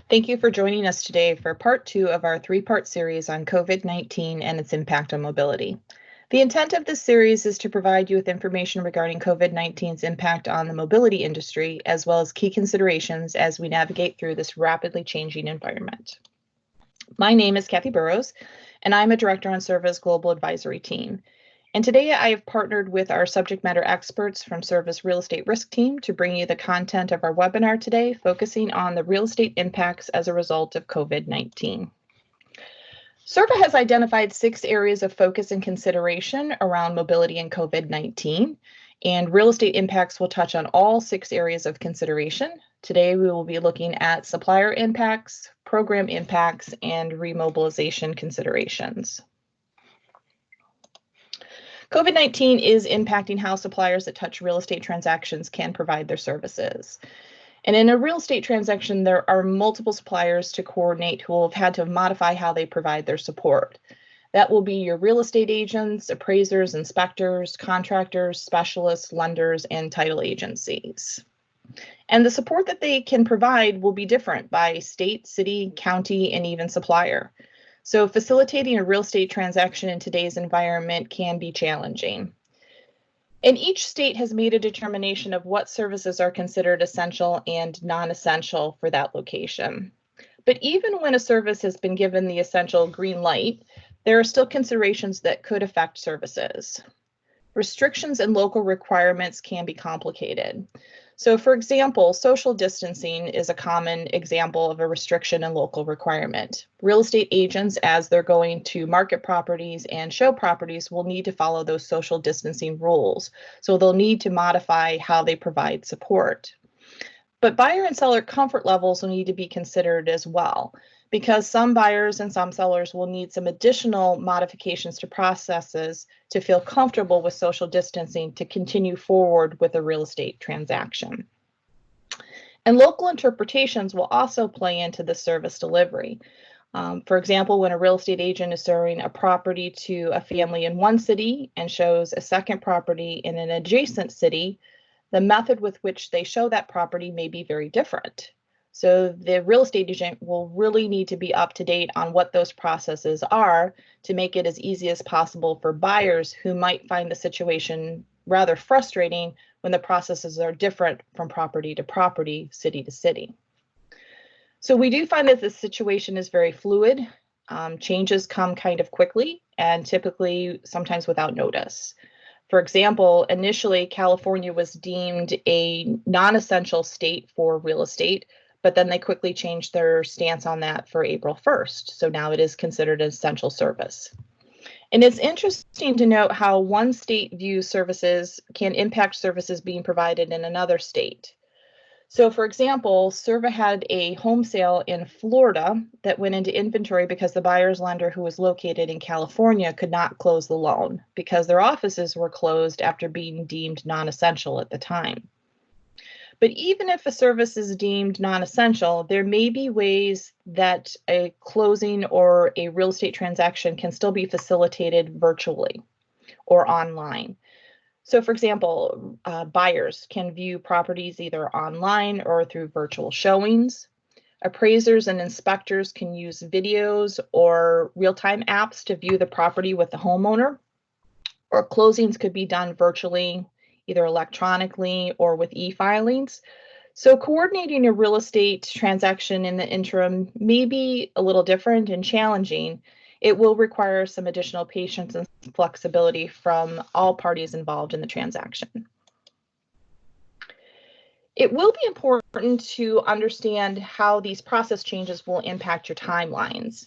Thank you for joining us today for part 2 of our 3-part series on COVID-19 and its impact on mobility. The intent of this series is to provide you with information regarding COVID-19's impact on the mobility industry, as well as key considerations as we navigate through this rapidly changing environment. My name is Kathy Burrows, and I'm a director on Sirva's Global Advisory Team. And today I have partnered with our subject matter experts from Sirva's Real Estate Risk Team to bring you the content of our webinar today, focusing on the real estate impacts as a result of COVID-19. Sirva has identified 6 areas of focus and consideration around mobility and COVID-19, and real estate impacts will touch on all 6 areas of consideration. Today we will be looking at supplier impacts, program impacts, and remobilization considerations. COVID-19 is impacting how suppliers that touch real estate transactions can provide their services. And in a real estate transaction, there are multiple suppliers to coordinate who will have had to modify how they provide their support. That will be your real estate agents, appraisers, inspectors, contractors, specialists, lenders, and title agencies. And the support that they can provide will be different by state, city, county, and even supplier. So facilitating a real estate transaction in today's environment can be challenging. And each state has made a determination of what services are considered essential and non-essential for that location. But even when a service has been given the essential green light, there are still considerations that could affect services. Restrictions and local requirements can be complicated. So for example, social distancing is a common example of a restriction and local requirement. Real estate agents, as they're going to market properties and show properties, will need to follow those social distancing rules. So they'll need to modify how they provide support. But buyer and seller comfort levels will need to be considered as well, because some buyers and some sellers will need some additional modifications to processes to feel comfortable with social distancing to continue forward with a real estate transaction. And local interpretations will also play into the service delivery. For example, when a real estate agent is showing a property to a family in one city and shows a second property in an adjacent city, the method with which they show that property may be very different. So the real estate agent will really need to be up to date on what those processes are to make it as easy as possible for buyers who might find the situation rather frustrating when the processes are different from property to property, city to city. So we do find that the situation is very fluid. Changes come kind of quickly and typically sometimes without notice. For example, initially California was deemed a non-essential state for real estate, but then they quickly changed their stance on that for April 1st. So now it is considered an essential service. And it's interesting to note how one state views services can impact services being provided in another state. So for example, Sirva had a home sale in Florida that went into inventory because the buyer's lender, who was located in California, could not close the loan because their offices were closed after being deemed non-essential at the time. But even if a service is deemed non-essential, there may be ways that a closing or a real estate transaction can still be facilitated virtually or online. So for example, buyers can view properties either online or through virtual showings. Appraisers and inspectors can use videos or real-time apps to view the property with the homeowner, or closings could be done virtually, either electronically or with e-filings. So coordinating a real estate transaction in the interim may be a little different and challenging. It will require some additional patience and flexibility from all parties involved in the transaction. It will be important to understand how these process changes will impact your timelines.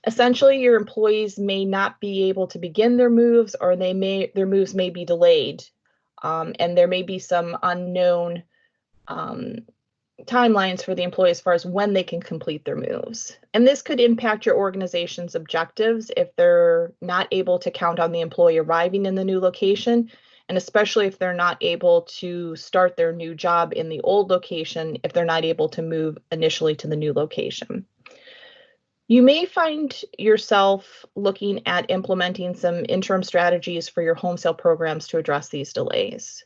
Essentially, your employees may not be able to begin their moves, or their moves may be delayed. And there may be some unknown timelines for the employee as far as when they can complete their moves. And this could impact your organization's objectives if they're not able to count on the employee arriving in the new location, and especially if they're not able to start their new job in the old location, if they're not able to move initially to the new location. You may find yourself looking at implementing some interim strategies for your home sale programs to address these delays.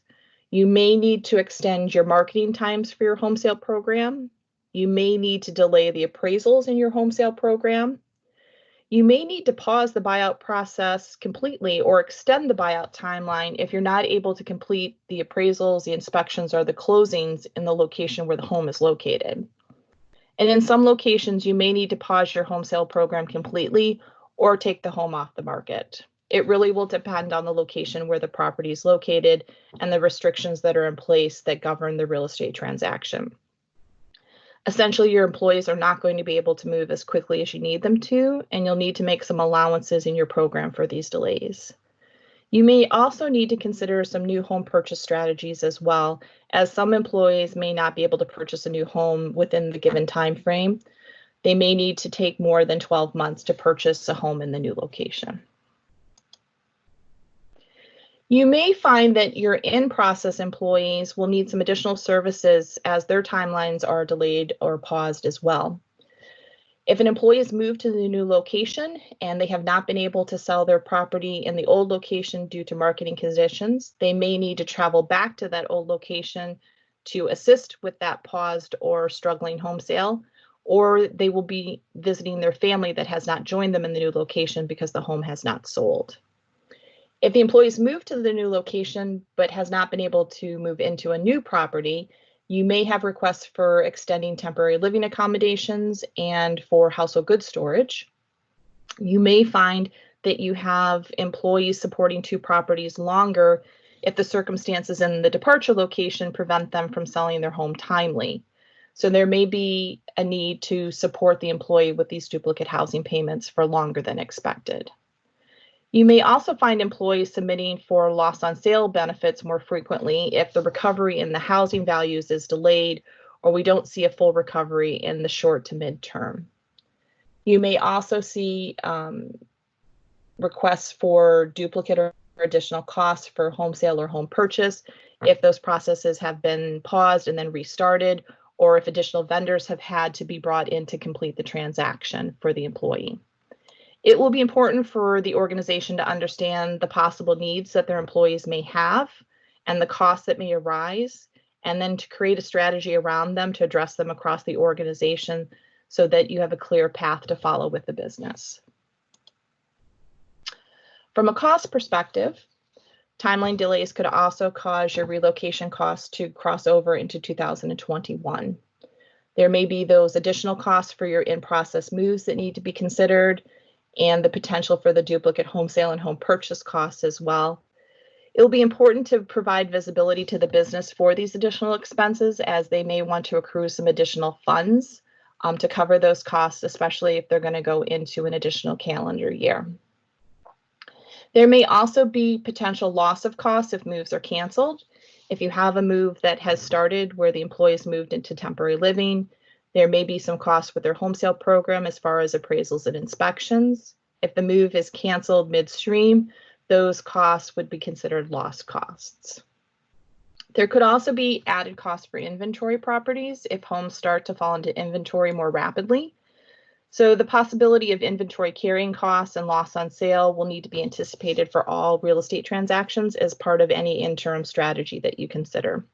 You may need to extend your marketing times for your home sale program. You may need to delay the appraisals in your home sale program. You may need to pause the buyout process completely or extend the buyout timeline if you're not able to complete the appraisals, the inspections, or the closings in the location where the home is located. And in some locations, you may need to pause your home sale program completely or take the home off the market. It really will depend on the location where the property is located and the restrictions that are in place that govern the real estate transaction. Essentially, your employees are not going to be able to move as quickly as you need them to, and you'll need to make some allowances in your program for these delays. You may also need to consider some new home purchase strategies as well, as some employees may not be able to purchase a new home within the given time frame. They may need to take more than 12 months to purchase a home in the new location. You may find that your in-process employees will need some additional services as their timelines are delayed or paused as well. If an employee has moved to the new location and they have not been able to sell their property in the old location due to marketing conditions, they may need to travel back to that old location to assist with that paused or struggling home sale, or they will be visiting their family that has not joined them in the new location because the home has not sold. If the employee's moved to the new location but has not been able to move into a new property, you may have requests for extending temporary living accommodations and for household goods storage. You may find that you have employees supporting two properties longer if the circumstances in the departure location prevent them from selling their home timely. So there may be a need to support the employee with these duplicate housing payments for longer than expected. You may also find employees submitting for loss on sale benefits more frequently if the recovery in the housing values is delayed or we don't see a full recovery in the short to mid-term. You may also see requests for duplicate or additional costs for home sale or home purchase if those processes have been paused and then restarted, or if additional vendors have had to be brought in to complete the transaction for the employee. It will be important for the organization to understand the possible needs that their employees may have and the costs that may arise, and then to create a strategy around them to address them across the organization so that you have a clear path to follow with the business. From a cost perspective, timeline delays could also cause your relocation costs to cross over into 2021. There may be those additional costs for your in-process moves that need to be considered, and the potential for the duplicate home sale and home purchase costs as well. It will be important to provide visibility to the business for these additional expenses, as they may want to accrue some additional funds to cover those costs, especially if they're going to go into an additional calendar year. There may also be potential loss of costs if moves are canceled. If you have a move that has started where the employees moved into temporary living, there may be some costs with their home sale program as far as appraisals and inspections. If the move is canceled midstream, those costs would be considered lost costs. There could also be added costs for inventory properties if homes start to fall into inventory more rapidly. So the possibility of inventory carrying costs and loss on sale will need to be anticipated for all real estate transactions as part of any interim strategy that you consider.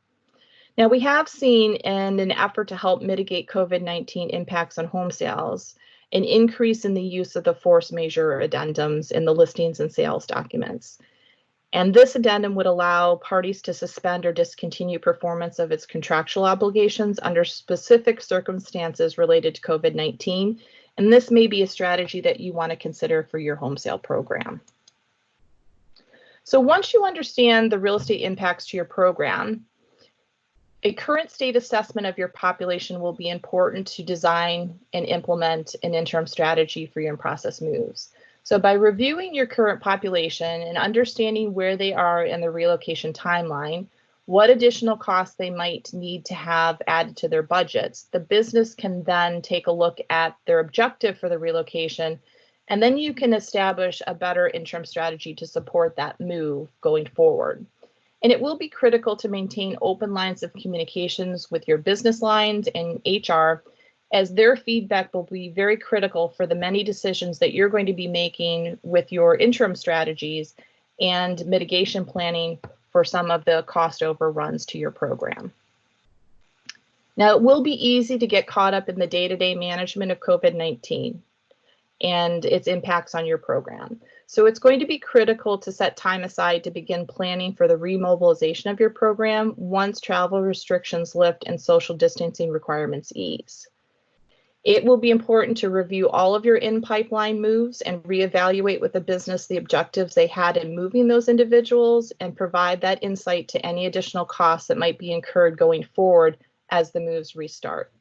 Now, we have seen, in an effort to help mitigate COVID-19 impacts on home sales, an increase in the use of the force majeure addendums in the listings and sales documents. And this addendum would allow parties to suspend or discontinue performance of its contractual obligations under specific circumstances related to COVID-19. And this may be a strategy that you want to consider for your home sale program. So once you understand the real estate impacts to your program, a current state assessment of your population will be important to design and implement an interim strategy for your in-process moves. So by reviewing your current population and understanding where they are in the relocation timeline, what additional costs they might need to have added to their budgets, the business can then take a look at their objective for the relocation, and then you can establish a better interim strategy to support that move going forward. And it will be critical to maintain open lines of communications with your business lines and HR, as their feedback will be very critical for the many decisions that you're going to be making with your interim strategies and mitigation planning for some of the cost overruns to your program. Now, it will be easy to get caught up in the day-to-day management of COVID-19 and its impacts on your program. So it's going to be critical to set time aside to begin planning for the remobilization of your program once travel restrictions lift and social distancing requirements ease. It will be important to review all of your in-pipeline moves and reevaluate with the business the objectives they had in moving those individuals and provide that insight to any additional costs that might be incurred going forward as the moves restart.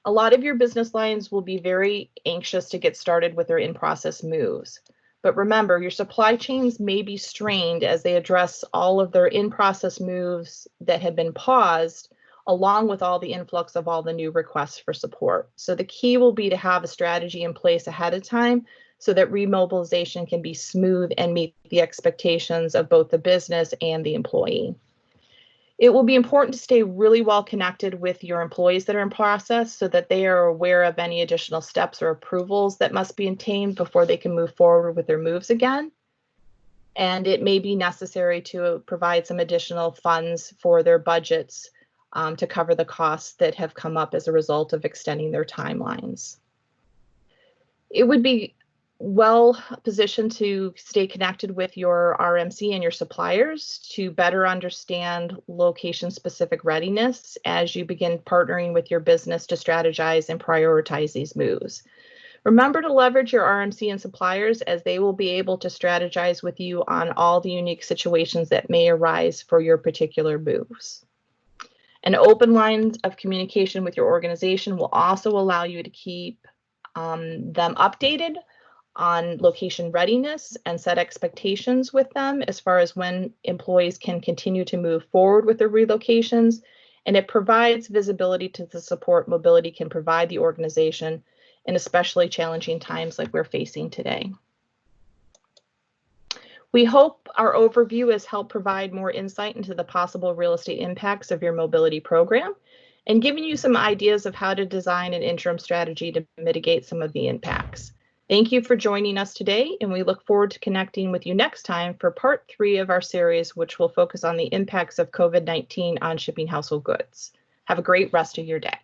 A lot of your business lines will be very anxious to get started with their in-process moves. But remember, your supply chains may be strained as they address all of their in-process moves that have been paused, along with all the influx of all the new requests for support. So the key will be to have a strategy in place ahead of time so that remobilization can be smooth and meet the expectations of both the business and the employee. It will be important to stay really well connected with your employees that are in process so that they are aware of any additional steps or approvals that must be obtained before they can move forward with their moves again. And it may be necessary to provide some additional funds for their budgets to cover the costs that have come up as a result of extending their timelines. It would be well positioned to stay connected with your RMC and your suppliers to better understand location-specific readiness as you begin partnering with your business to strategize and prioritize these moves. Remember to leverage your RMC and suppliers as they will be able to strategize with you on all the unique situations that may arise for your particular moves. An open line of communication with your organization will also allow you to keep them updated on location readiness and set expectations with them as far as when employees can continue to move forward with their relocations. And it provides visibility to the support mobility can provide the organization in especially challenging times like we're facing today. We hope our overview has helped provide more insight into the possible real estate impacts of your mobility program and giving you some ideas of how to design an interim strategy to mitigate some of the impacts. Thank you for joining us today, and we look forward to connecting with you next time for part 3 of our series, which will focus on the impacts of COVID-19 on shipping household goods. Have a great rest of your day.